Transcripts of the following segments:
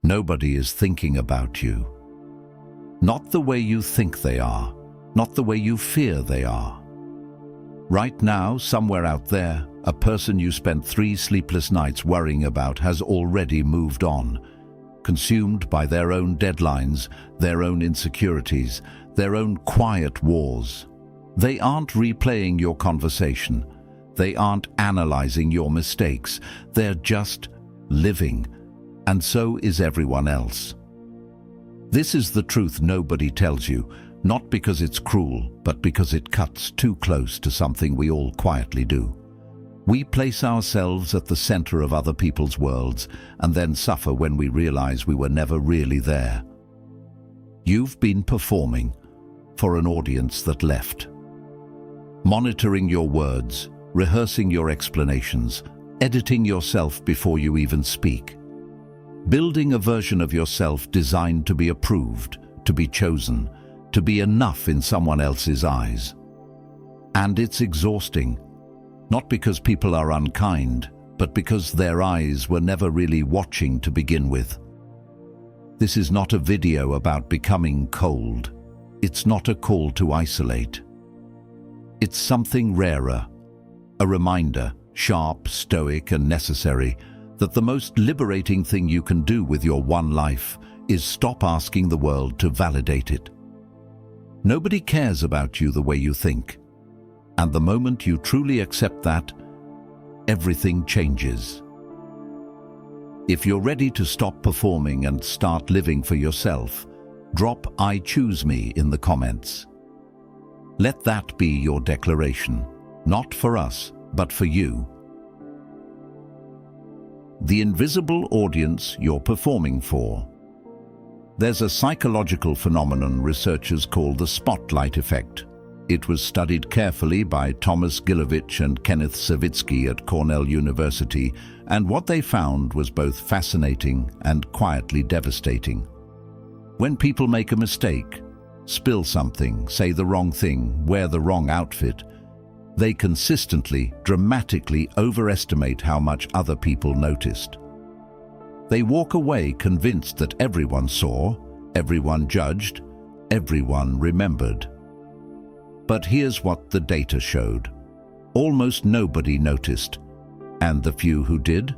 Nobody is thinking about you. Not the way you think they are, not the way you fear they are. Right now, somewhere out there, a person you spent 3 sleepless nights worrying about has already moved on, consumed by their own deadlines, their own insecurities, their own quiet wars. They aren't replaying your conversation. They aren't analyzing your mistakes. They're just living, and so is everyone else. This is the truth nobody tells you, not because it's cruel, but because it cuts too close to something we all quietly do. We place ourselves at the center of other people's worlds and then suffer when we realize we were never really there. You've been performing for an audience that left. Monitoring your words, rehearsing your explanations, editing yourself before you even speak. Building a version of yourself designed to be approved, to be chosen, to be enough in someone else's eyes. And it's exhausting, not because people are unkind, but because their eyes were never really watching to begin with. This is not a video about becoming cold. It's not a call to isolate. It's something rarer, a reminder, sharp, stoic, and necessary, that the most liberating thing you can do with your one life is stop asking the world to validate it. Nobody cares about you the way you think. And the moment you truly accept that, everything changes. If you're ready to stop performing and start living for yourself, drop "I choose me" in the comments. Let that be your declaration, not for us, but for you. The invisible audience you're performing for. There's a psychological phenomenon researchers call the spotlight effect. It was studied carefully by Thomas Gilovich and Kenneth Savitsky at Cornell University, and what they found was both fascinating and quietly devastating. When people make a mistake, spill something, say the wrong thing, wear the wrong outfit, they consistently, dramatically overestimate how much other people noticed. They walk away convinced that everyone saw, everyone judged, everyone remembered. But here's what the data showed. Almost nobody noticed, and the few who did,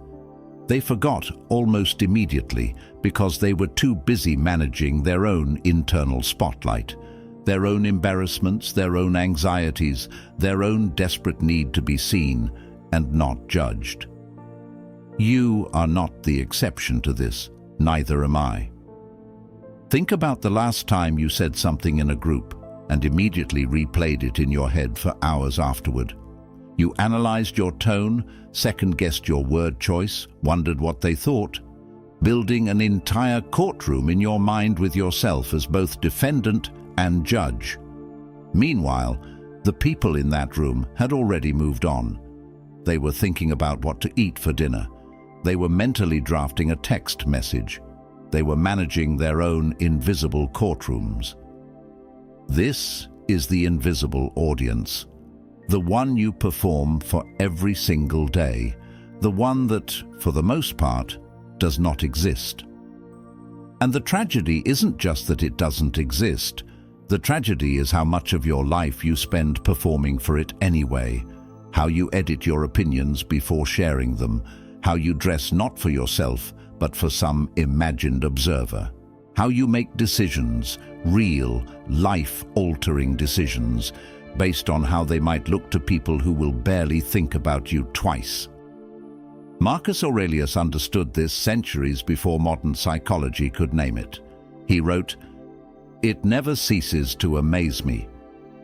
they forgot almost immediately because they were too busy managing their own internal spotlight, their own embarrassments, their own anxieties, their own desperate need to be seen and not judged. You are not the exception to this, neither am I. Think about the last time you said something in a group and immediately replayed it in your head for hours afterward. You analyzed your tone, second-guessed your word choice, wondered what they thought, building an entire courtroom in your mind with yourself as both defendant and judge. Meanwhile, the people in that room had already moved on. They were thinking about what to eat for dinner. They were mentally drafting a text message. They were managing their own invisible courtrooms. This is the invisible audience, the one you perform for every single day, the one that, for the most part, does not exist. And the tragedy isn't just that it doesn't exist. The tragedy is how much of your life you spend performing for it anyway, how you edit your opinions before sharing them, how you dress not for yourself, but for some imagined observer, how you make decisions, real, life-altering decisions, based on how they might look to people who will barely think about you twice. Marcus Aurelius understood this centuries before modern psychology could name it. He wrote, "It never ceases to amaze me.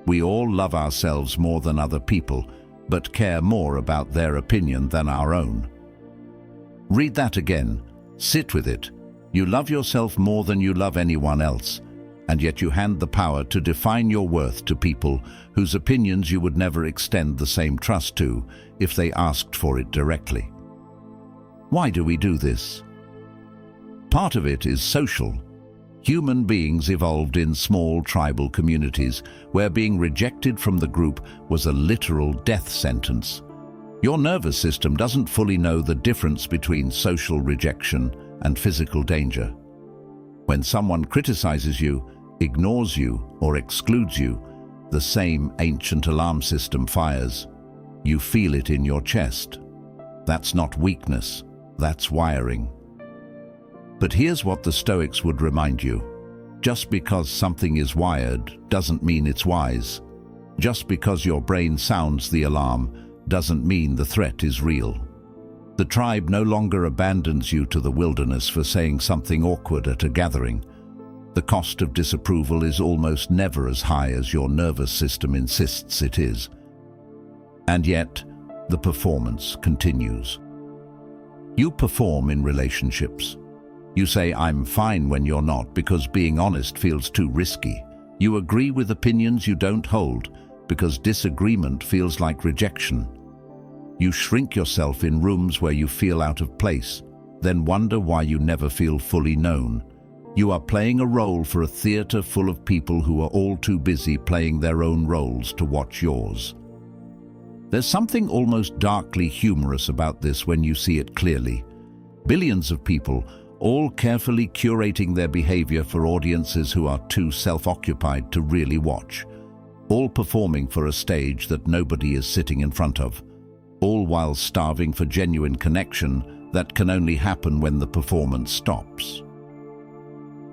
We all love ourselves more than other people, but care more about their opinion than our own." Read that again. Sit with it. You love yourself more than you love anyone else, and yet you hand the power to define your worth to people whose opinions you would never extend the same trust to if they asked for it directly. Why do we do this? Part of it is social. Human beings evolved in small tribal communities where being rejected from the group was a literal death sentence. Your nervous system doesn't fully know the difference between social rejection and physical danger. When someone criticizes you, ignores you, or excludes you, the same ancient alarm system fires. You feel it in your chest. That's not weakness, that's wiring. But here's what the Stoics would remind you. Just because something is wired doesn't mean it's wise. Just because your brain sounds the alarm doesn't mean the threat is real. The tribe no longer abandons you to the wilderness for saying something awkward at a gathering. The cost of disapproval is almost never as high as your nervous system insists it is. And yet, the performance continues. You perform in relationships. You say, "I'm fine," when you're not, because being honest feels too risky. You agree with opinions you don't hold, because disagreement feels like rejection. You shrink yourself in rooms where you feel out of place, then wonder why you never feel fully known. You are playing a role for a theater full of people who are all too busy playing their own roles to watch yours. There's something almost darkly humorous about this when you see it clearly. Billions of people, all carefully curating their behavior for audiences who are too self-occupied to really watch. All performing for a stage that nobody is sitting in front of. All while starving for genuine connection that can only happen when the performance stops.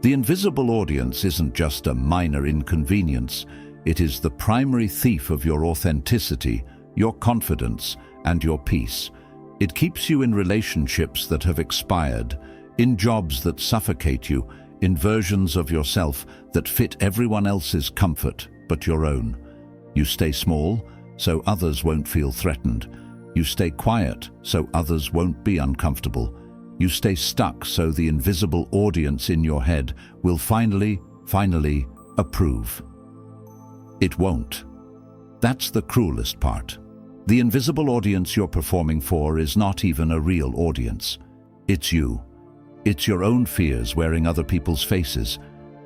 The invisible audience isn't just a minor inconvenience. It is the primary thief of your authenticity, your confidence, and your peace. It keeps you in relationships that have expired, in jobs that suffocate you, in versions of yourself that fit everyone else's comfort but your own. You stay small, so others won't feel threatened. You stay quiet, so others won't be uncomfortable. You stay stuck, so the invisible audience in your head will finally approve. It won't. That's the cruelest part. The invisible audience you're performing for is not even a real audience. It's you. It's your own fears wearing other people's faces.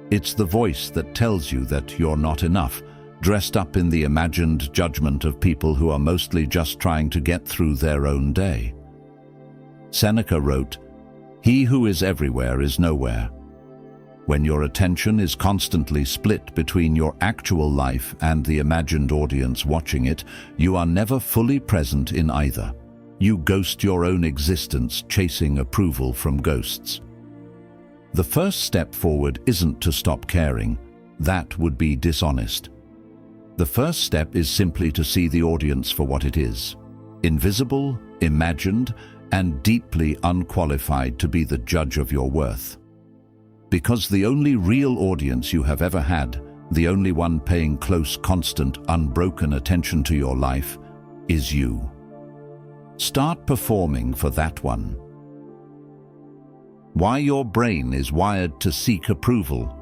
It's the voice that tells you that you're not enough, dressed up in the imagined judgment of people who are mostly just trying to get through their own day. Seneca wrote, "He who is everywhere is nowhere." When your attention is constantly split between your actual life and the imagined audience watching it, you are never fully present in either. You ghost your own existence, chasing approval from ghosts. The first step forward isn't to stop caring. That would be dishonest. The first step is simply to see the audience for what it is. Invisible, imagined, and deeply unqualified to be the judge of your worth. Because the only real audience you have ever had, the only one paying close, constant, unbroken attention to your life, is you. Start performing for that one. Why your brain is wired to seek approval.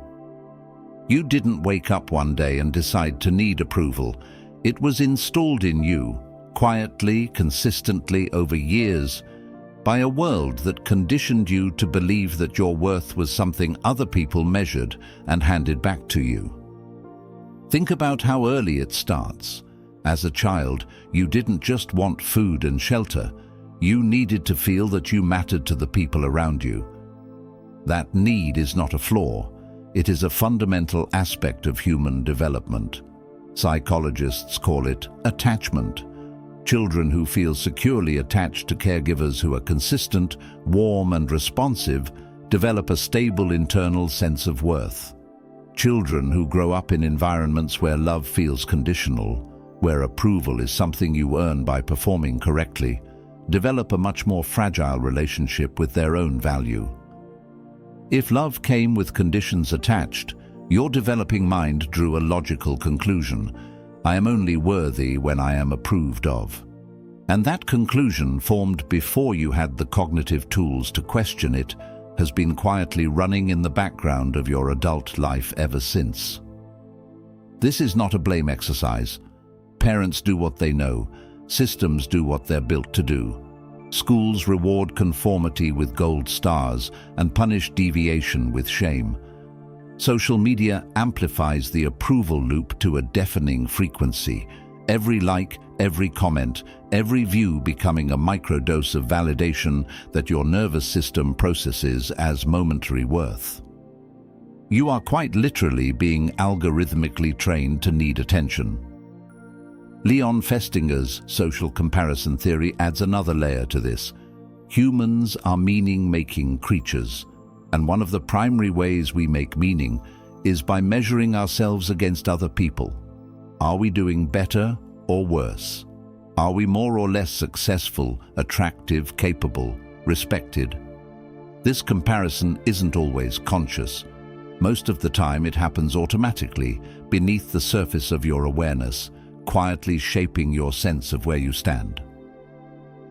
You didn't wake up one day and decide to need approval. It was installed in you, quietly, consistently over years, by a world that conditioned you to believe that your worth was something other people measured and handed back to you. Think about how early it starts. As a child, you didn't just want food and shelter. You needed to feel that you mattered to the people around you. That need is not a flaw. It is a fundamental aspect of human development. Psychologists call it attachment. Children who feel securely attached to caregivers who are consistent, warm, and responsive develop a stable internal sense of worth. Children who grow up in environments where love feels conditional, where approval is something you earn by performing correctly, develop a much more fragile relationship with their own value. If love came with conditions attached, your developing mind drew a logical conclusion. I am only worthy when I am approved of. And that conclusion, formed before you had the cognitive tools to question it, has been quietly running in the background of your adult life ever since. This is not a blame exercise. Parents do what they know. Systems do what they're built to do. Schools reward conformity with gold stars and punish deviation with shame. Social media amplifies the approval loop to a deafening frequency. Every like, every comment, every view becoming a microdose of validation that your nervous system processes as momentary worth. You are quite literally being algorithmically trained to need attention. Leon Festinger's social comparison theory adds another layer to this. Humans are meaning-making creatures, and one of the primary ways we make meaning is by measuring ourselves against other people. Are we doing better or worse? Are we more or less successful, attractive, capable, respected? This comparison isn't always conscious. Most of the time it happens automatically, beneath the surface of your awareness, quietly shaping your sense of where you stand.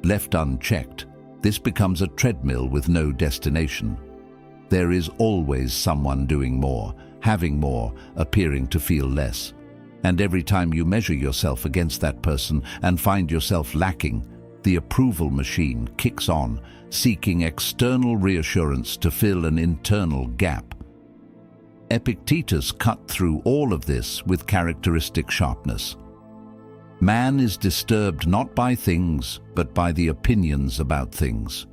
Left unchecked, this becomes a treadmill with no destination. There is always someone doing more, having more, appearing to feel less. And every time you measure yourself against that person and find yourself lacking, the approval machine kicks on, seeking external reassurance to fill an internal gap. Epictetus cut through all of this with characteristic sharpness. Man is disturbed not by things, but by the opinions about things.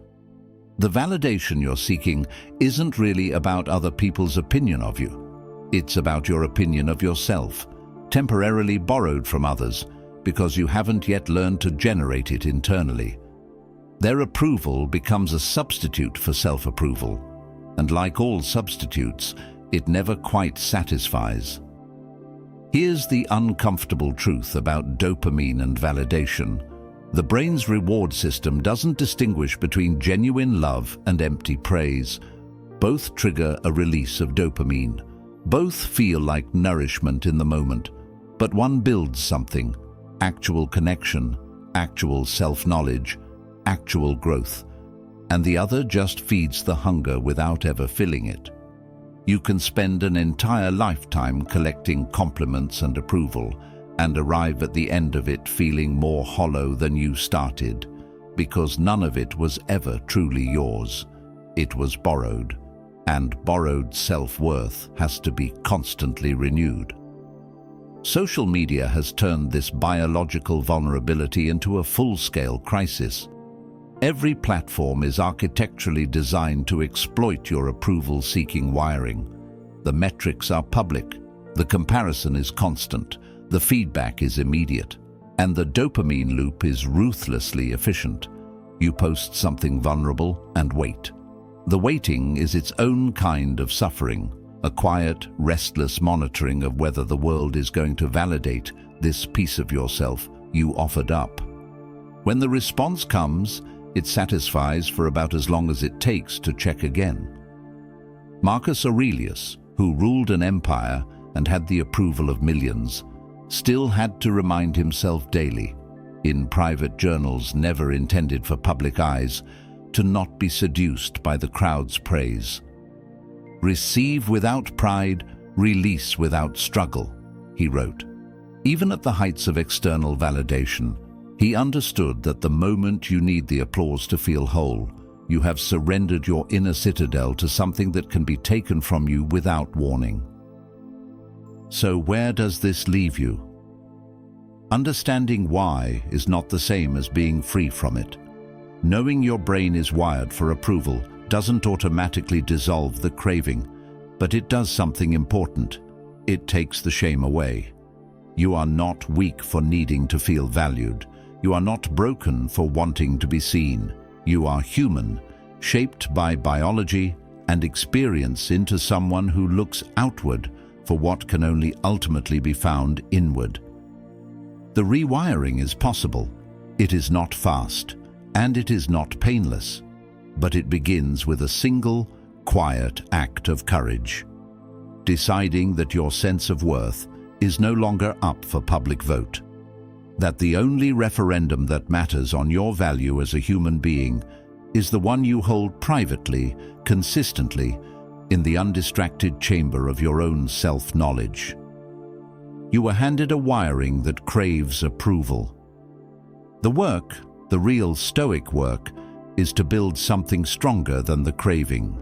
The validation you're seeking isn't really about other people's opinion of you. It's about your opinion of yourself, temporarily borrowed from others because you haven't yet learned to generate it internally. Their approval becomes a substitute for self-approval, and like all substitutes, it never quite satisfies. Here's the uncomfortable truth about dopamine and validation. The brain's reward system doesn't distinguish between genuine love and empty praise. Both trigger a release of dopamine. Both feel like nourishment in the moment, but one builds something, actual connection, actual self-knowledge, actual growth, and the other just feeds the hunger without ever filling it. You can spend an entire lifetime collecting compliments and approval and arrive at the end of it feeling more hollow than you started, because none of it was ever truly yours. It was borrowed, and borrowed self-worth has to be constantly renewed. Social media has turned this biological vulnerability into a full-scale crisis. Every platform is architecturally designed to exploit your approval-seeking wiring. The metrics are public, the comparison is constant, the feedback is immediate, and the dopamine loop is ruthlessly efficient. You post something vulnerable and wait. The waiting is its own kind of suffering, a quiet, restless monitoring of whether the world is going to validate this piece of yourself you offered up. When the response comes, it satisfies for about as long as it takes to check again. Marcus Aurelius, who ruled an empire and had the approval of millions, still had to remind himself daily, in private journals never intended for public eyes, to not be seduced by the crowd's praise. "Receive without pride, release without struggle," he wrote. Even at the heights of external validation, he understood that the moment you need the applause to feel whole, you have surrendered your inner citadel to something that can be taken from you without warning. So where does this leave you? Understanding why is not the same as being free from it. Knowing your brain is wired for approval doesn't automatically dissolve the craving, but it does something important. It takes the shame away. You are not weak for needing to feel valued. You are not broken for wanting to be seen. You are human, shaped by biology and experience into someone who looks outward for what can only ultimately be found inward. The rewiring is possible. It is not fast, and it is not painless, but it begins with a single, quiet act of courage. Deciding that your sense of worth is no longer up for public vote. That the only referendum that matters on your value as a human being is the one you hold privately, consistently, in the undistracted chamber of your own self-knowledge. You were handed a wiring that craves approval. The work, the real Stoic work, is to build something stronger than the craving.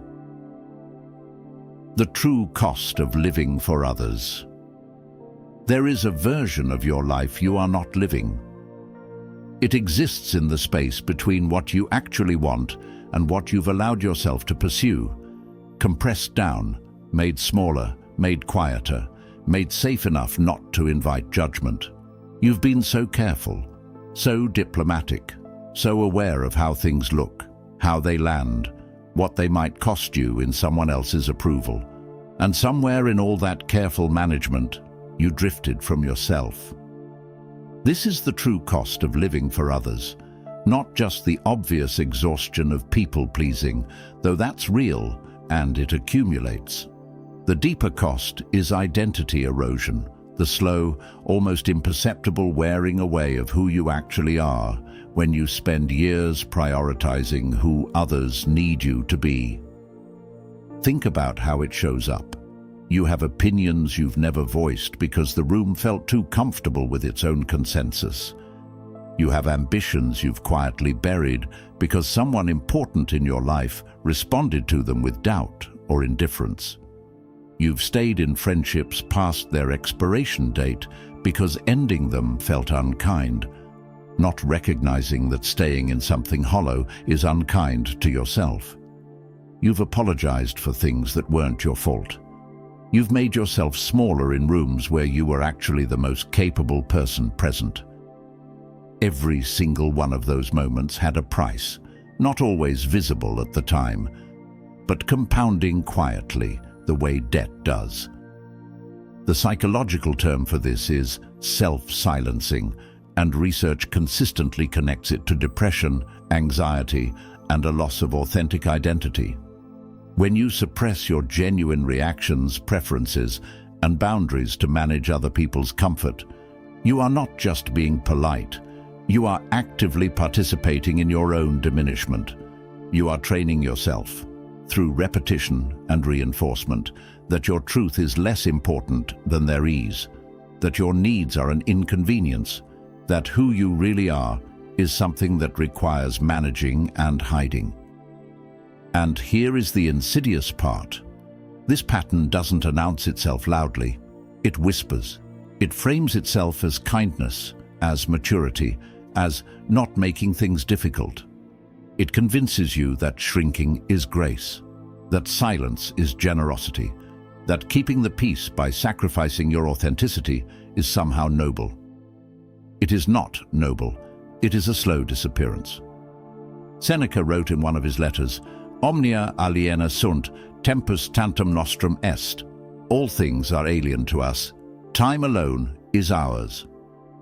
The true cost of living for others. There is a version of your life you are not living. It exists in the space between what you actually want and what you've allowed yourself to pursue, compressed down, made smaller, made quieter, made safe enough not to invite judgment. You've been so careful, so diplomatic, so aware of how things look, how they land, what they might cost you in someone else's approval. And somewhere in all that careful management, you drifted from yourself. This is the true cost of living for others, not just the obvious exhaustion of people-pleasing, though that's real and it accumulates. The deeper cost is identity erosion, the slow, almost imperceptible wearing away of who you actually are when you spend years prioritizing who others need you to be. Think about how it shows up. You have opinions you've never voiced because the room felt too comfortable with its own consensus. You have ambitions you've quietly buried because someone important in your life responded to them with doubt or indifference. You've stayed in friendships past their expiration date because ending them felt unkind, not recognizing that staying in something hollow is unkind to yourself. You've apologized for things that weren't your fault. You've made yourself smaller in rooms where you were actually the most capable person present. Every single one of those moments had a price, not always visible at the time, but compounding quietly the way debt does. The psychological term for this is self-silencing, and research consistently connects it to depression, anxiety, and a loss of authentic identity. When you suppress your genuine reactions, preferences, and boundaries to manage other people's comfort, you are not just being polite, you are actively participating in your own diminishment. You are training yourself, through repetition and reinforcement, that your truth is less important than their ease, that your needs are an inconvenience, that who you really are is something that requires managing and hiding. And here is the insidious part. This pattern doesn't announce itself loudly. It whispers. It frames itself as kindness, as maturity, as not making things difficult. It convinces you that shrinking is grace, that silence is generosity, that keeping the peace by sacrificing your authenticity is somehow noble. It is not noble. It is a slow disappearance. Seneca wrote in one of his letters, "Omnia aliena sunt, tempus tantum nostrum est." All things are alien to us. Time alone is ours.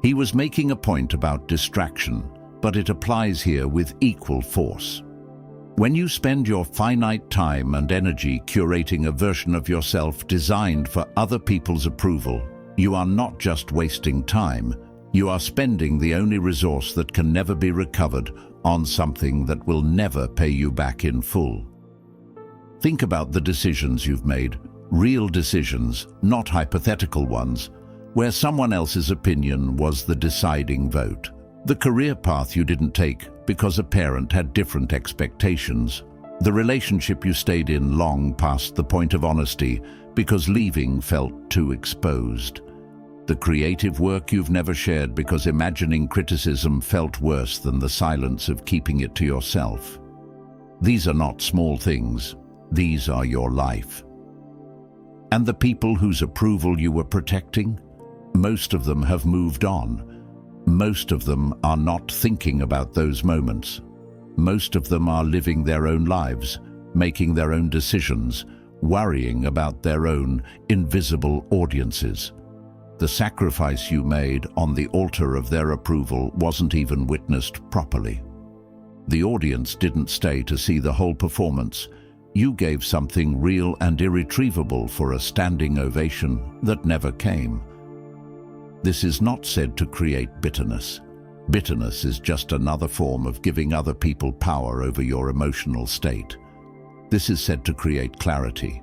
He was making a point about distraction, but it applies here with equal force. When you spend your finite time and energy curating a version of yourself designed for other people's approval, you are not just wasting time, you are spending the only resource that can never be recovered on something that will never pay you back in full. Think about the decisions you've made, real decisions, not hypothetical ones, where someone else's opinion was the deciding vote. The career path you didn't take because a parent had different expectations. The relationship you stayed in long past the point of honesty because leaving felt too exposed. The creative work you've never shared because imagining criticism felt worse than the silence of keeping it to yourself. These are not small things. These are your life. And the people whose approval you were protecting? Most of them have moved on. Most of them are not thinking about those moments. Most of them are living their own lives, making their own decisions, worrying about their own invisible audiences. The sacrifice you made on the altar of their approval wasn't even witnessed properly. The audience didn't stay to see the whole performance. You gave something real and irretrievable for a standing ovation that never came. This is not said to create bitterness. Bitterness is just another form of giving other people power over your emotional state. This is said to create clarity.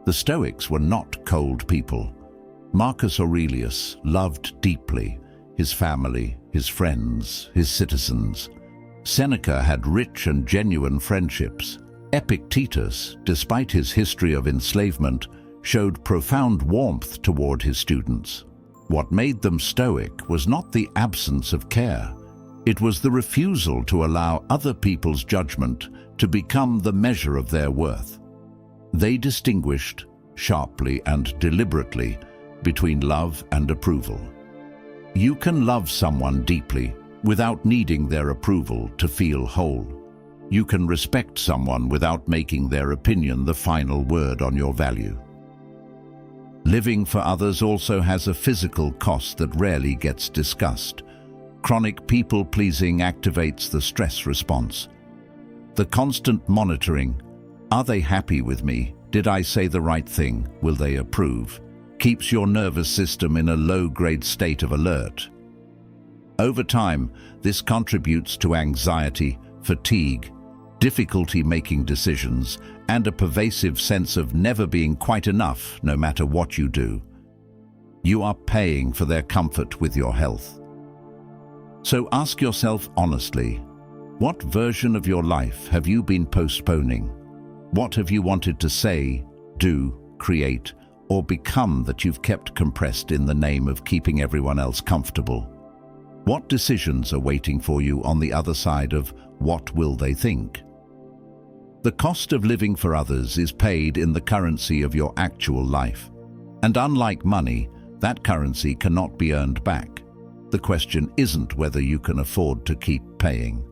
The Stoics were not cold people. Marcus Aurelius loved deeply his family, his friends, his citizens. Seneca had rich and genuine friendships. Epictetus, despite his history of enslavement, showed profound warmth toward his students. What made them Stoic was not the absence of care. It was the refusal to allow other people's judgment to become the measure of their worth. They distinguished, sharply and deliberately, between love and approval. You can love someone deeply without needing their approval to feel whole. You can respect someone without making their opinion the final word on your value. Living for others also has a physical cost that rarely gets discussed. Chronic people-pleasing activates the stress response. The constant monitoring, are they happy with me? Did I say the right thing? Will they approve? Keeps your nervous system in a low-grade state of alert. Over time, this contributes to anxiety, fatigue, difficulty making decisions, and a pervasive sense of never being quite enough no matter what you do. You are paying for their comfort with your health. So ask yourself honestly, what version of your life have you been postponing? What have you wanted to say, do, create, or become that you've kept compressed in the name of keeping everyone else comfortable? What decisions are waiting for you on the other side of what will they think? The cost of living for others is paid in the currency of your actual life. And unlike money, that currency cannot be earned back. The question isn't whether you can afford to keep paying.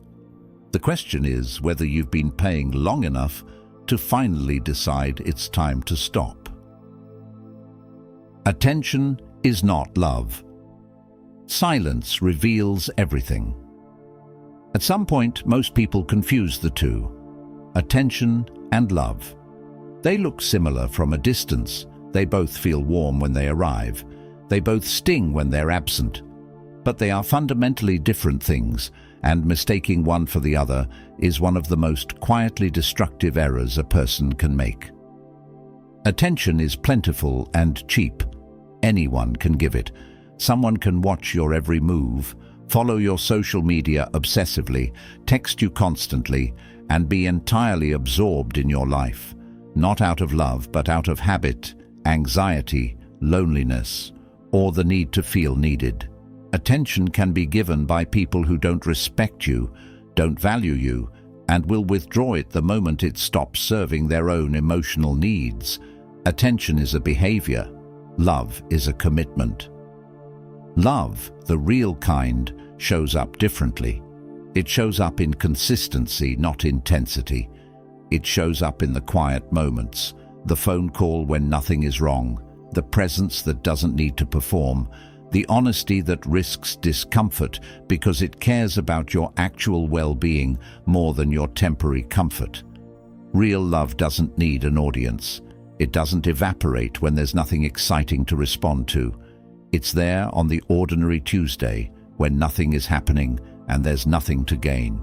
The question is whether you've been paying long enough to finally decide it's time to stop. Attention is not love. Silence reveals everything. At some point, most people confuse the two. Attention and love. They look similar from a distance. They both feel warm when they arrive. They both sting when they're absent. But they are fundamentally different things, and mistaking one for the other is one of the most quietly destructive errors a person can make. Attention is plentiful and cheap. Anyone can give it. Someone can watch your every move, follow your social media obsessively, text you constantly, and be entirely absorbed in your life, not out of love, but out of habit, anxiety, loneliness, or the need to feel needed. Attention can be given by people who don't respect you, don't value you, and will withdraw it the moment it stops serving their own emotional needs. Attention is a behavior. Love is a commitment. Love, the real kind, shows up differently. It shows up in consistency, not intensity. It shows up in the quiet moments, the phone call when nothing is wrong, the presence that doesn't need to perform, the honesty that risks discomfort because it cares about your actual well-being more than your temporary comfort. Real love doesn't need an audience. It doesn't evaporate when there's nothing exciting to respond to. It's there on the ordinary Tuesday when nothing is happening and there's nothing to gain.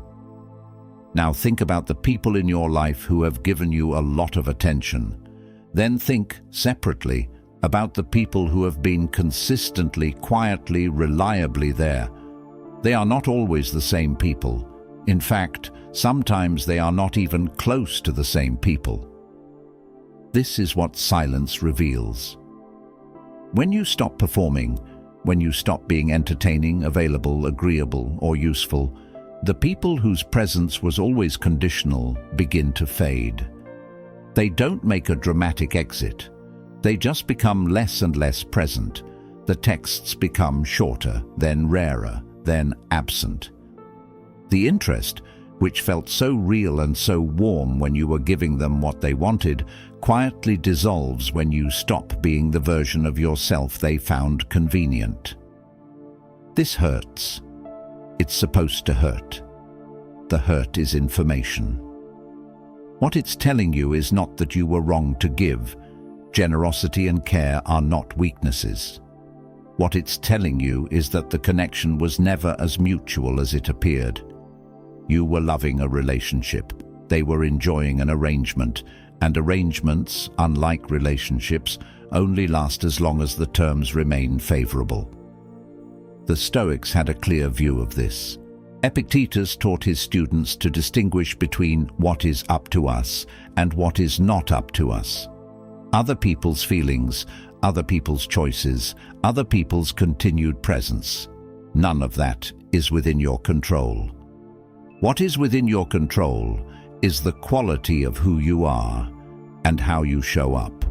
Now think about the people in your life who have given you a lot of attention. Then think separately about the people who have been consistently, quietly, reliably there. They are not always the same people. In fact, sometimes they are not even close to the same people. This is what silence reveals. When you stop performing, when you stop being entertaining, available, agreeable, or useful, the people whose presence was always conditional begin to fade. They don't make a dramatic exit. They just become less and less present. The texts become shorter, then rarer, then absent. The interest, which felt so real and so warm when you were giving them what they wanted, quietly dissolves when you stop being the version of yourself they found convenient. This hurts. It's supposed to hurt. The hurt is information. What it's telling you is not that you were wrong to give. Generosity and care are not weaknesses. What it's telling you is that the connection was never as mutual as it appeared. You were loving a relationship. They were enjoying an arrangement, and arrangements, unlike relationships, only last as long as the terms remain favorable. The Stoics had a clear view of this. Epictetus taught his students to distinguish between what is up to us and what is not up to us. Other people's feelings, other people's choices, other people's continued presence. None of that is within your control. What is within your control is the quality of who you are and how you show up.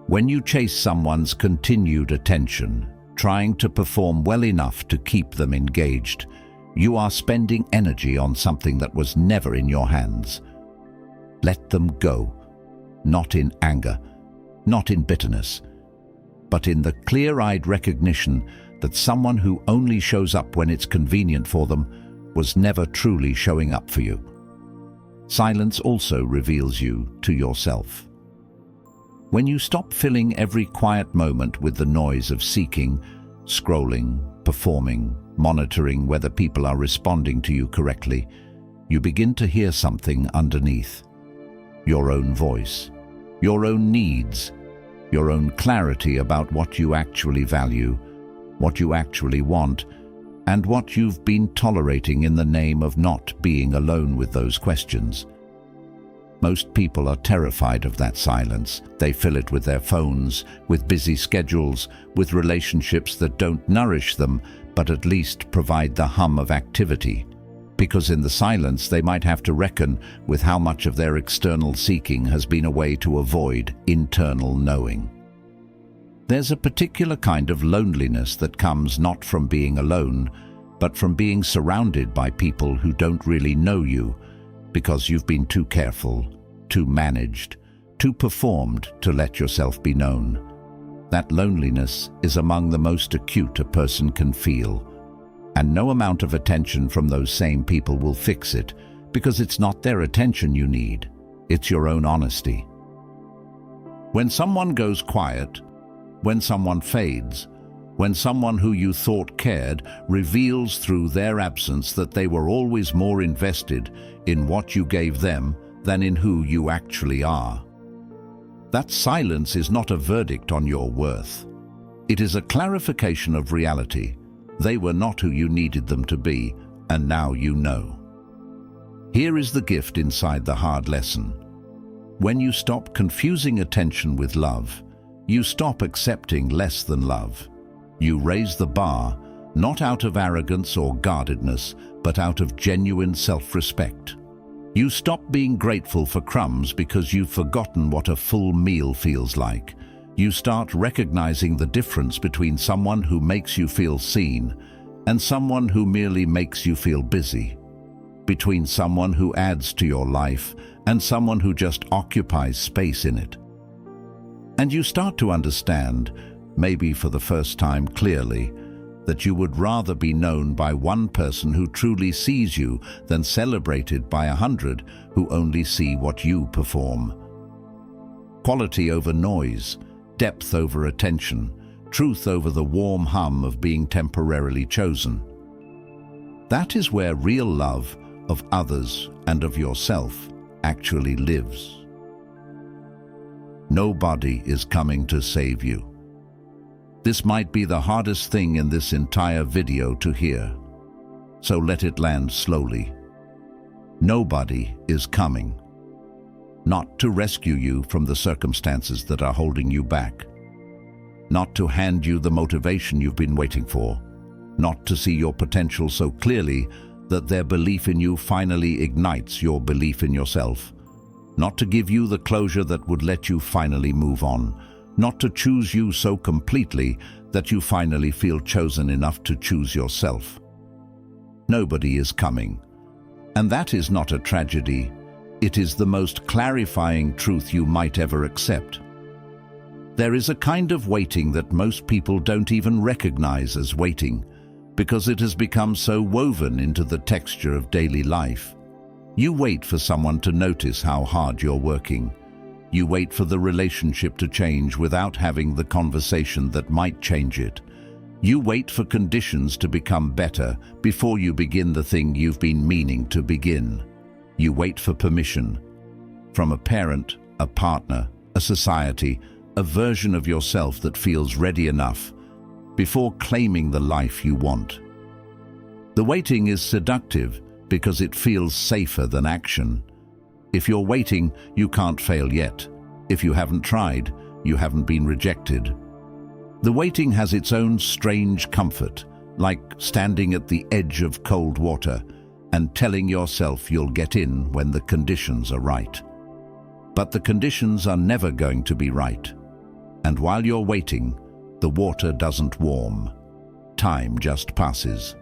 When you chase someone's continued attention, trying to perform well enough to keep them engaged, you are spending energy on something that was never in your hands. Let them go, not in anger, not in bitterness, but in the clear-eyed recognition that someone who only shows up when it's convenient for them was never truly showing up for you. Silence also reveals you to yourself. When you stop filling every quiet moment with the noise of seeking, scrolling, performing, monitoring whether people are responding to you correctly, you begin to hear something underneath. Your own voice, your own needs, your own clarity about what you actually value, what you actually want, and what you've been tolerating in the name of not being alone with those questions. Most people are terrified of that silence. They fill it with their phones, with busy schedules, with relationships that don't nourish them, but at least provide the hum of activity. Because in the silence they might have to reckon with how much of their external seeking has been a way to avoid internal knowing. There's a particular kind of loneliness that comes not from being alone, but from being surrounded by people who don't really know you, because you've been too careful, too managed, too performed to let yourself be known. That loneliness is among the most acute a person can feel, and no amount of attention from those same people will fix it, because it's not their attention you need, it's your own honesty. When someone goes quiet, when someone fades, when someone who you thought cared reveals through their absence that they were always more invested in what you gave them than in who you actually are. That silence is not a verdict on your worth. It is a clarification of reality. They were not who you needed them to be, and now you know. Here is the gift inside the hard lesson. When you stop confusing attention with love, you stop accepting less than love. You raise the bar, not out of arrogance or guardedness, but out of genuine self-respect. You stop being grateful for crumbs because you've forgotten what a full meal feels like. You start recognizing the difference between someone who makes you feel seen and someone who merely makes you feel busy, between someone who adds to your life and someone who just occupies space in it. And you start to understand, maybe for the first time clearly, that you would rather be known by one person who truly sees you than celebrated by 100 who only see what you perform. Quality over noise, depth over attention, truth over the warm hum of being temporarily chosen. That is where real love of others and of yourself actually lives. Nobody is coming to save you. This might be the hardest thing in this entire video to hear, so let it land slowly. Nobody is coming. Not to rescue you from the circumstances that are holding you back. Not to hand you the motivation you've been waiting for. Not to see your potential so clearly that their belief in you finally ignites your belief in yourself. Not to give you the closure that would let you finally move on. Not to choose you so completely that you finally feel chosen enough to choose yourself. Nobody is coming. And that is not a tragedy. It is the most clarifying truth you might ever accept. There is a kind of waiting that most people don't even recognize as waiting, because it has become so woven into the texture of daily life. You wait for someone to notice how hard you're working. You wait for the relationship to change without having the conversation that might change it. You wait for conditions to become better before you begin the thing you've been meaning to begin. You wait for permission from a parent, a partner, a society, a version of yourself that feels ready enough before claiming the life you want. The waiting is seductive because it feels safer than action. If you're waiting, you can't fail yet. If you haven't tried, you haven't been rejected. The waiting has its own strange comfort, like standing at the edge of cold water and telling yourself you'll get in when the conditions are right. But the conditions are never going to be right. And while you're waiting, the water doesn't warm. Time just passes.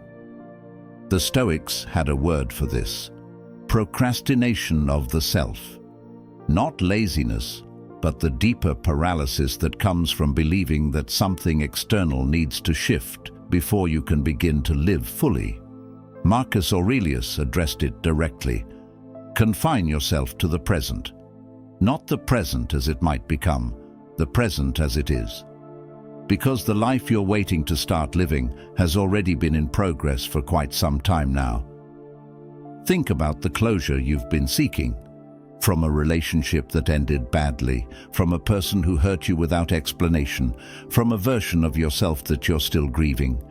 The Stoics had a word for this: procrastination of the self. Not laziness, but the deeper paralysis that comes from believing that something external needs to shift before you can begin to live fully. Marcus Aurelius addressed it directly. Confine yourself to the present. Not the present as it might become, the present as it is. Because the life you're waiting to start living has already been in progress for quite some time now. Think about the closure you've been seeking. From a relationship that ended badly, from a person who hurt you without explanation, from a version of yourself that you're still grieving.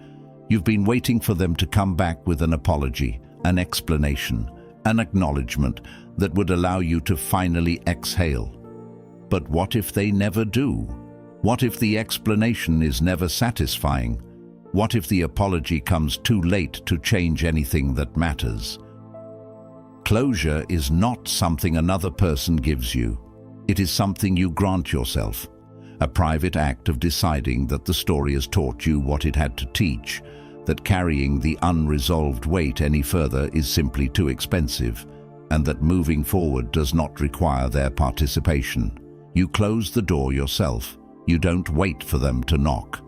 You've been waiting for them to come back with an apology, an explanation, an acknowledgement that would allow you to finally exhale. But what if they never do? What if the explanation is never satisfying? What if the apology comes too late to change anything that matters? Closure is not something another person gives you. It is something you grant yourself, a private act of deciding that the story has taught you what it had to teach, that carrying the unresolved weight any further is simply too expensive, and that moving forward does not require their participation. You close the door yourself. You don't wait for them to knock.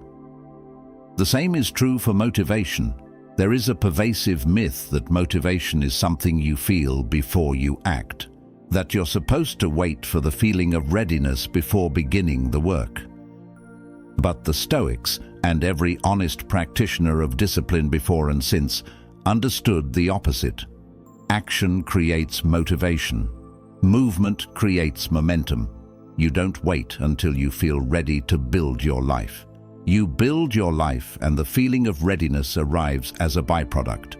The same is true for motivation. There is a pervasive myth that motivation is something you feel before you act, that you're supposed to wait for the feeling of readiness before beginning the work. But the Stoics, and every honest practitioner of discipline before and since, understood the opposite. Action creates motivation. Movement creates momentum. You don't wait until you feel ready to build your life. You build your life, and the feeling of readiness arrives as a byproduct.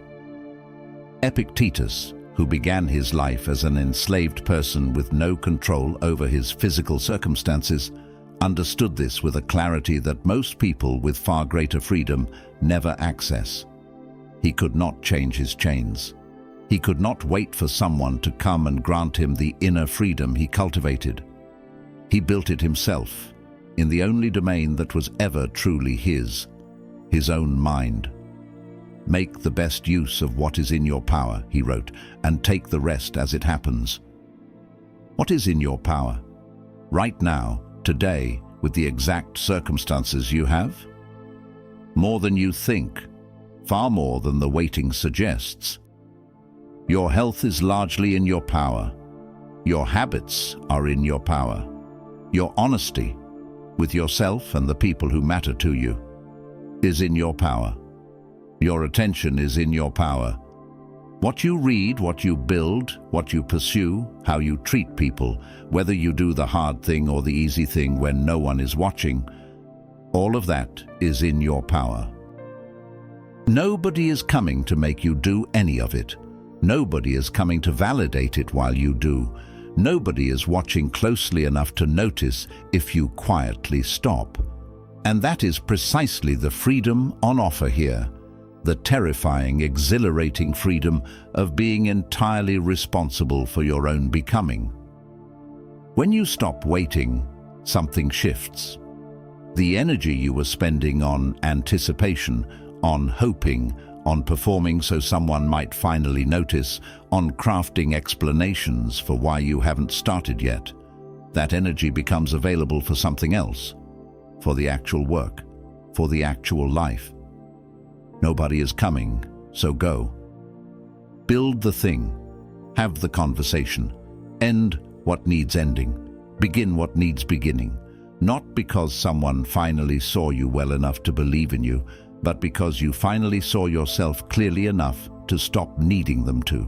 Epictetus, who began his life as an enslaved person with no control over his physical circumstances, understood this with a clarity that most people with far greater freedom never access. He could not change his chains. He could not wait for someone to come and grant him the inner freedom he cultivated. He built it himself, in the only domain that was ever truly his own mind. "Make the best use of what is in your power," he wrote, "and take the rest as it happens." What is in your power? Right now, today, with the exact circumstances you have? More than you think, far more than the waiting suggests. Your health is largely in your power. Your habits are in your power. Your honesty with yourself and the people who matter to you is in your power. Your attention is in your power. What you read, what you build, what you pursue, how you treat people, whether you do the hard thing or the easy thing when no one is watching, all of that is in your power. Nobody is coming to make you do any of it. Nobody is coming to validate it while you do. Nobody is watching closely enough to notice if you quietly stop. And that is precisely the freedom on offer here, the terrifying, exhilarating freedom of being entirely responsible for your own becoming. When you stop waiting, something shifts. The energy you were spending on anticipation, on hoping, on performing so someone might finally notice, on crafting explanations for why you haven't started yet, that energy becomes available for something else, for the actual work, for the actual life. Nobody is coming, so go. Build the thing, have the conversation, end what needs ending, begin what needs beginning, not because someone finally saw you well enough to believe in you, but because you finally saw yourself clearly enough to stop needing them to.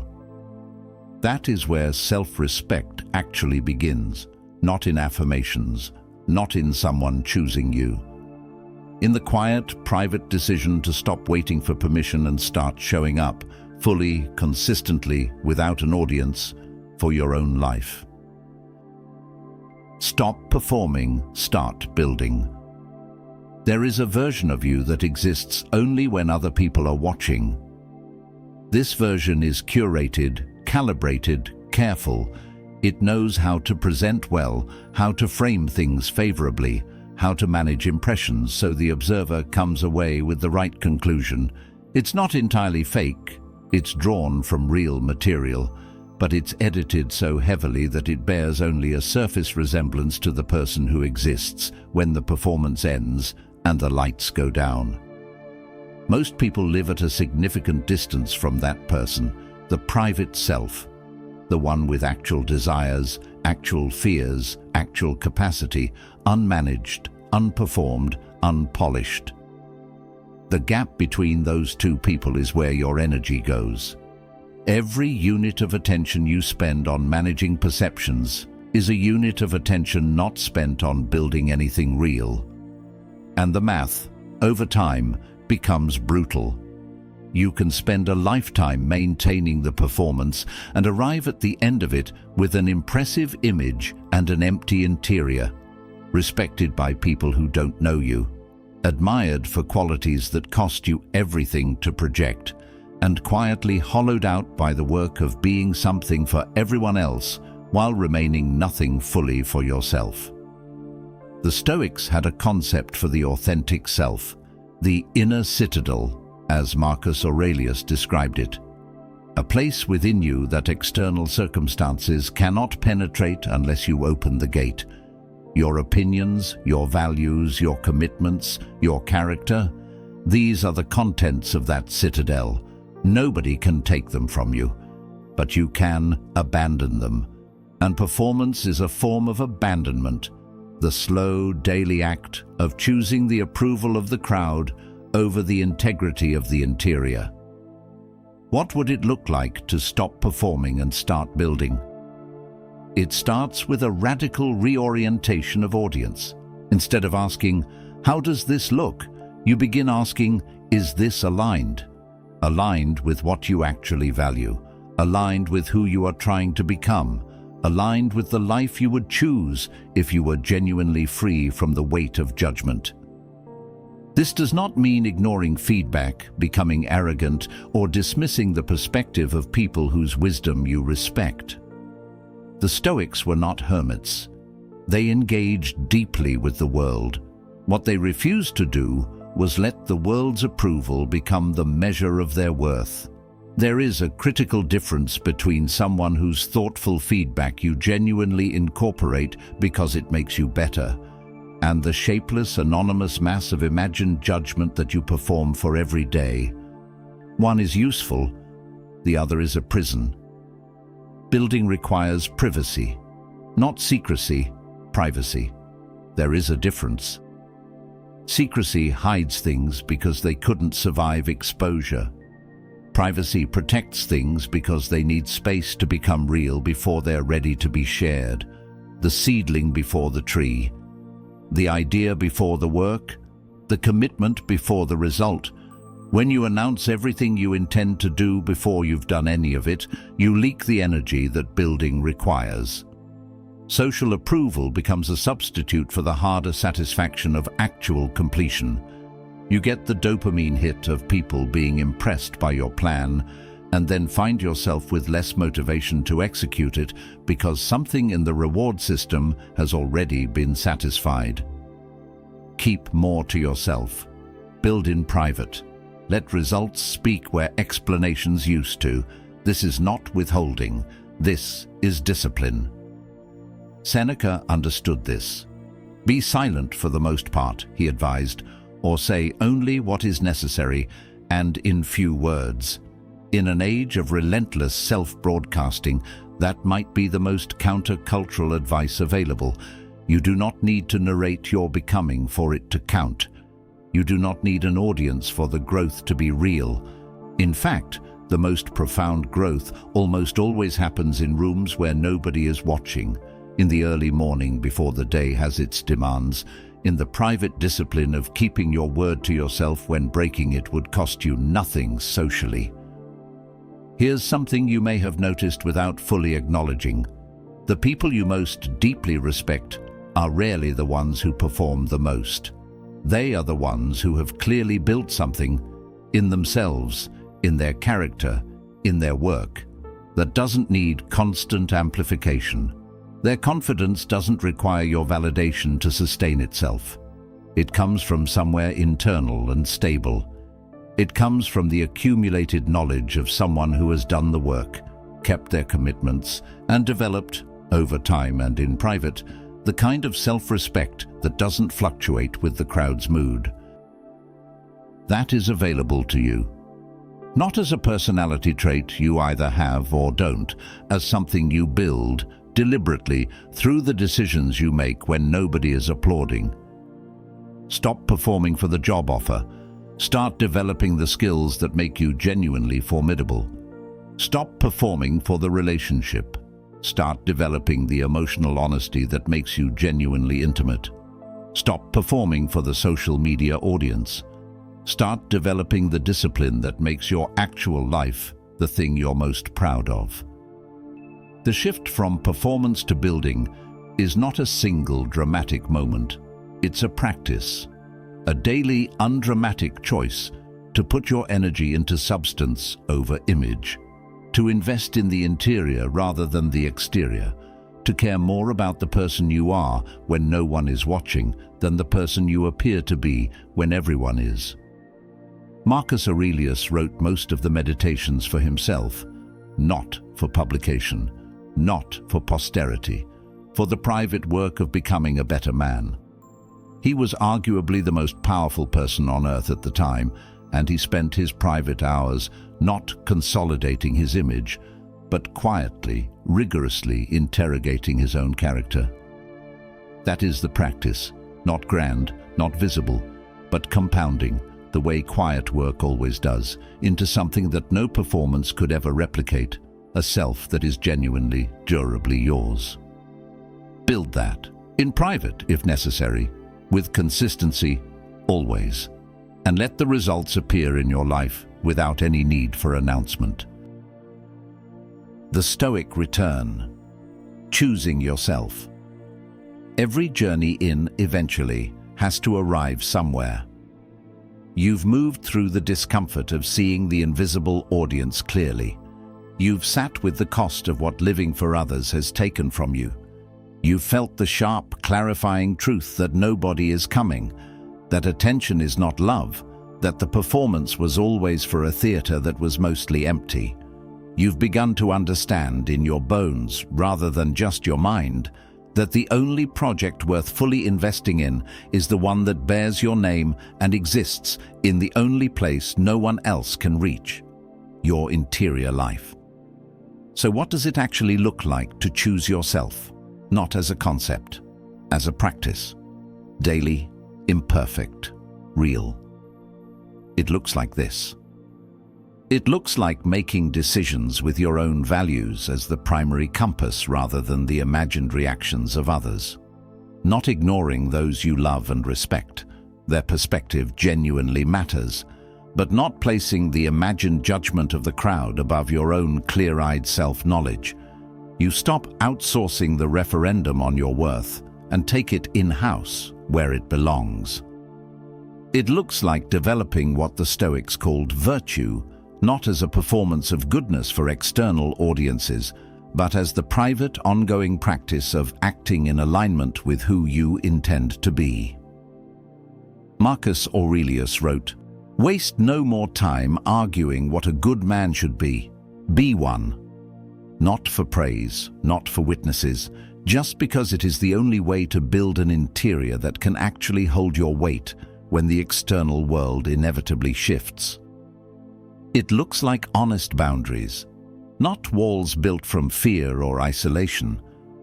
That is where self-respect actually begins, not in affirmations, not in someone choosing you. In the quiet, private decision to stop waiting for permission and start showing up, fully, consistently, without an audience, for your own life. Stop performing, start building. There is a version of you that exists only when other people are watching. This version is curated, calibrated, careful. It knows how to present well, how to frame things favorably, how to manage impressions so the observer comes away with the right conclusion. It's not entirely fake, it's drawn from real material, but it's edited so heavily that it bears only a surface resemblance to the person who exists when the performance ends and the lights go down. Most people live at a significant distance from that person, the private self, the one with actual desires, actual fears, actual capacity, unmanaged, unperformed, unpolished. The gap between those two people is where your energy goes. Every unit of attention you spend on managing perceptions is a unit of attention not spent on building anything real. And the math, over time, becomes brutal. You can spend a lifetime maintaining the performance and arrive at the end of it with an impressive image and an empty interior, respected by people who don't know you, admired for qualities that cost you everything to project, and quietly hollowed out by the work of being something for everyone else while remaining nothing fully for yourself. The Stoics had a concept for the authentic self, the inner citadel, as Marcus Aurelius described it. A place within you that external circumstances cannot penetrate unless you open the gate. Your opinions, your values, your commitments, your character, these are the contents of that citadel. Nobody can take them from you, but you can abandon them. And performance is a form of abandonment, the slow daily act of choosing the approval of the crowd over the integrity of the interior. What would it look like to stop performing and start building? It starts with a radical reorientation of audience. Instead of asking, "How does this look?" you begin asking, "Is this aligned?" Aligned with what you actually value, aligned with who you are trying to become, aligned with the life you would choose if you were genuinely free from the weight of judgment. This does not mean ignoring feedback, becoming arrogant, or dismissing the perspective of people whose wisdom you respect. The Stoics were not hermits. They engaged deeply with the world. What they refused to do was let the world's approval become the measure of their worth. There is a critical difference between someone whose thoughtful feedback you genuinely incorporate because it makes you better, and the shapeless, anonymous mass of imagined judgment that you perform for every day. One is useful, the other is a prison. Building requires privacy, not secrecy, privacy. There is a difference. Secrecy hides things because they couldn't survive exposure. Privacy protects things because they need space to become real before they're ready to be shared. The seedling before the tree. The idea before the work, the commitment before the result. When you announce everything you intend to do before you've done any of it, you leak the energy that building requires. Social approval becomes a substitute for the harder satisfaction of actual completion. You get the dopamine hit of people being impressed by your plan, and then find yourself with less motivation to execute it because something in the reward system has already been satisfied. Keep more to yourself. Build in private. Let results speak where explanations used to. This is not withholding. This is discipline. Seneca understood this. Be silent for the most part, he advised, or say only what is necessary and in few words. In an age of relentless self-broadcasting, that might be the most counter-cultural advice available. You do not need to narrate your becoming for it to count. You do not need an audience for the growth to be real. In fact, the most profound growth almost always happens in rooms where nobody is watching, in the early morning before the day has its demands, in the private discipline of keeping your word to yourself when breaking it would cost you nothing socially. Here's something you may have noticed without fully acknowledging. The people you most deeply respect are rarely the ones who perform the most. They are the ones who have clearly built something in themselves, in their character, in their work, that doesn't need constant amplification. Their confidence doesn't require your validation to sustain itself. It comes from somewhere internal and stable. It comes from the accumulated knowledge of someone who has done the work, kept their commitments, and developed, over time and in private, the kind of self-respect that doesn't fluctuate with the crowd's mood. That is available to you. Not as a personality trait you either have or don't, as something you build deliberately through the decisions you make when nobody is applauding. Stop performing for the job offer. Start developing the skills that make you genuinely formidable. Stop performing for the relationship. Start developing the emotional honesty that makes you genuinely intimate. Stop performing for the social media audience. Start developing the discipline that makes your actual life the thing you're most proud of. The shift from performance to building is not a single dramatic moment. It's a practice, a daily undramatic choice to put your energy into substance over image, to invest in the interior rather than the exterior, to care more about the person you are when no one is watching than the person you appear to be when everyone is. Marcus Aurelius wrote most of the meditations for himself, not for publication, not for posterity, for the private work of becoming a better man. He was arguably the most powerful person on earth at the time, and he spent his private hours not consolidating his image, but quietly, rigorously interrogating his own character. That is the practice, not grand, not visible, but compounding, the way quiet work always does, into something that no performance could ever replicate, a self that is genuinely, durably yours. Build that, in private if necessary, with consistency, always, and let the results appear in your life without any need for announcement. The Stoic return. Choosing yourself. Every journey eventually has to arrive somewhere. You've moved through the discomfort of seeing the invisible audience clearly. You've sat with the cost of what living for others has taken from you. You've felt the sharp, clarifying truth that nobody is coming, that attention is not love, that the performance was always for a theater that was mostly empty. You've begun to understand in your bones, rather than just your mind, that the only project worth fully investing in is the one that bears your name and exists in the only place no one else can reach, your interior life. So what does it actually look like to choose yourself? Not as a concept, as a practice. Daily, imperfect, real. It looks like this. It looks like making decisions with your own values as the primary compass rather than the imagined reactions of others. Not ignoring those you love and respect. Their perspective genuinely matters, but not placing the imagined judgment of the crowd above your own clear-eyed self-knowledge. You stop outsourcing the referendum on your worth and take it in-house where it belongs. It looks like developing what the Stoics called virtue, not as a performance of goodness for external audiences, but as the private, ongoing practice of acting in alignment with who you intend to be. Marcus Aurelius wrote, "Waste no more time arguing what a good man should be. Be one. Not for praise, not for witnesses, just because it is the only way to build an interior that can actually hold your weight when the external world inevitably shifts." It looks like honest boundaries, not walls built from fear or isolation,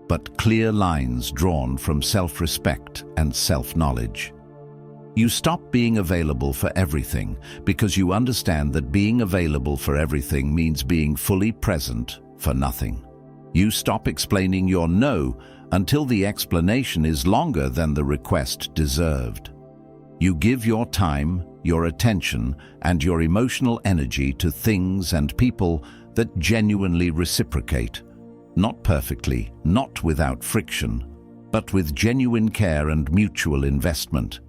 but clear lines drawn from self-respect and self-knowledge. You stop being available for everything because you understand that being available for everything means being fully present for nothing. You stop explaining your no until the explanation is longer than the request deserved. You give your time, your attention, and your emotional energy to things and people that genuinely reciprocate, not perfectly, not without friction, but with genuine care and mutual investment.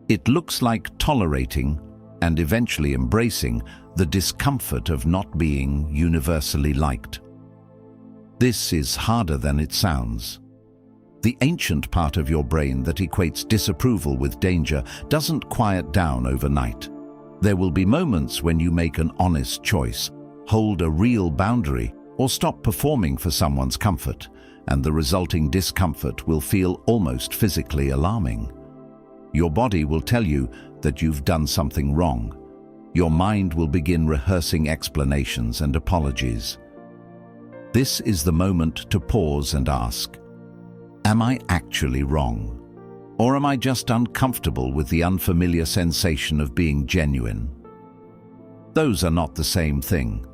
It looks like tolerating and eventually embracing the discomfort of not being universally liked. This is harder than it sounds. The ancient part of your brain that equates disapproval with danger doesn't quiet down overnight. There will be moments when you make an honest choice, hold a real boundary, or stop performing for someone's comfort, and the resulting discomfort will feel almost physically alarming. Your body will tell you that you've done something wrong. Your mind will begin rehearsing explanations and apologies. This is the moment to pause and ask, am I actually wrong? Or am I just uncomfortable with the unfamiliar sensation of being genuine? Those are not the same thing.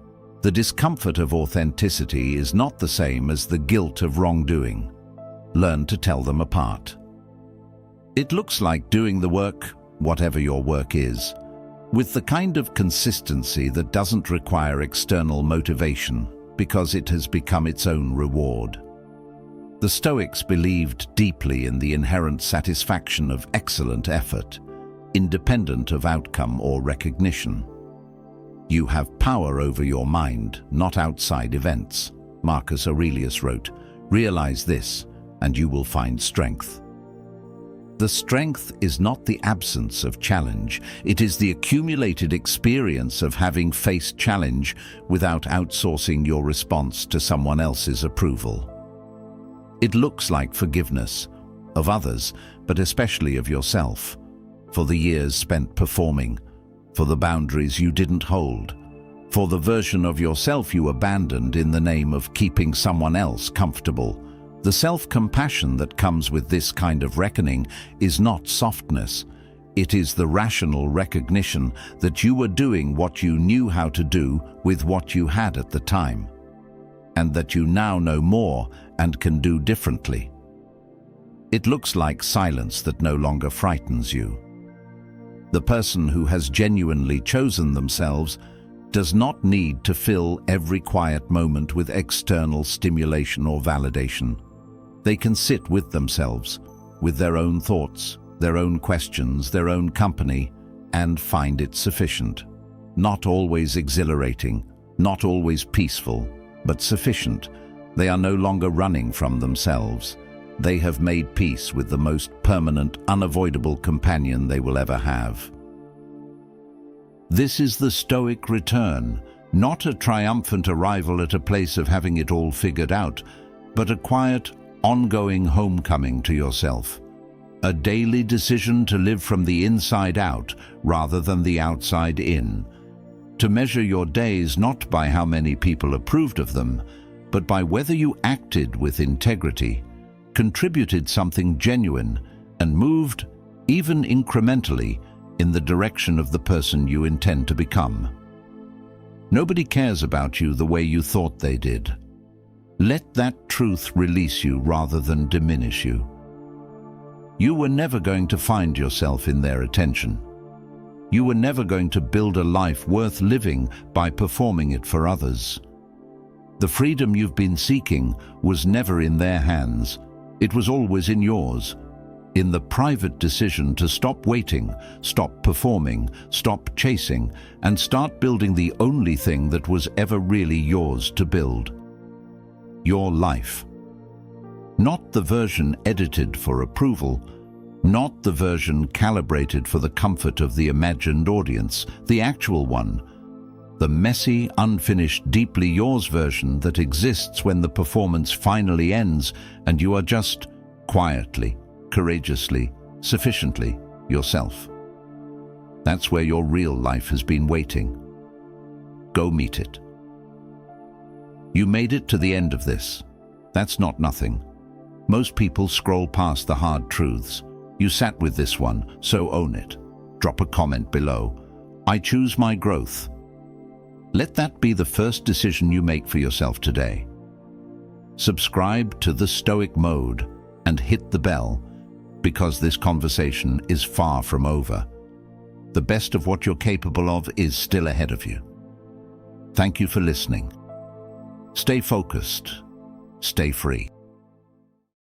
The discomfort of authenticity is not the same as the guilt of wrongdoing. Learn to tell them apart. It looks like doing the work, whatever your work is, with the kind of consistency that doesn't require external motivation because it has become its own reward. The Stoics believed deeply in the inherent satisfaction of excellent effort, independent of outcome or recognition. You have power over your mind, not outside events. Marcus Aurelius wrote, "Realize this, and you will find strength." The strength is not the absence of challenge, it is the accumulated experience of having faced challenge without outsourcing your response to someone else's approval. It looks like forgiveness of others, but especially of yourself, for the years spent performing, for the boundaries you didn't hold, for the version of yourself you abandoned in the name of keeping someone else comfortable. The self-compassion that comes with this kind of reckoning is not softness. It is the rational recognition that you were doing what you knew how to do with what you had at the time, and that you now know more and can do differently. It looks like silence that no longer frightens you. The person who has genuinely chosen themselves does not need to fill every quiet moment with external stimulation or validation. They can sit with themselves, with their own thoughts, their own questions, their own company, and find it sufficient. Not always exhilarating, not always peaceful, but sufficient. They are no longer running from themselves. They have made peace with the most permanent, unavoidable companion they will ever have. This is the Stoic return, not a triumphant arrival at a place of having it all figured out, but a quiet, ongoing homecoming to yourself. A daily decision to live from the inside out rather than the outside in. To measure your days not by how many people approved of them, but by whether you acted with integrity, contributed something genuine, and moved, even incrementally, in the direction of the person you intend to become. Nobody cares about you the way you thought they did. Let that truth release you rather than diminish you. You were never going to find yourself in their attention. You were never going to build a life worth living by performing it for others. The freedom you've been seeking was never in their hands. It was always in yours. In the private decision to stop waiting, stop performing, stop chasing, and start building the only thing that was ever really yours to build. Your life. Not the version edited for approval, not the version calibrated for the comfort of the imagined audience, the actual one. The messy, unfinished, deeply yours version that exists when the performance finally ends and you are just quietly, courageously, sufficiently yourself. That's where your real life has been waiting. Go meet it. You made it to the end of this. That's not nothing. Most people scroll past the hard truths. You sat with this one, so own it. Drop a comment below. I choose my growth. Let that be the first decision you make for yourself today. Subscribe to the Stoic Mode and hit the bell, because this conversation is far from over. The best of what you're capable of is still ahead of you. Thank you for listening. Stay focused. Stay free.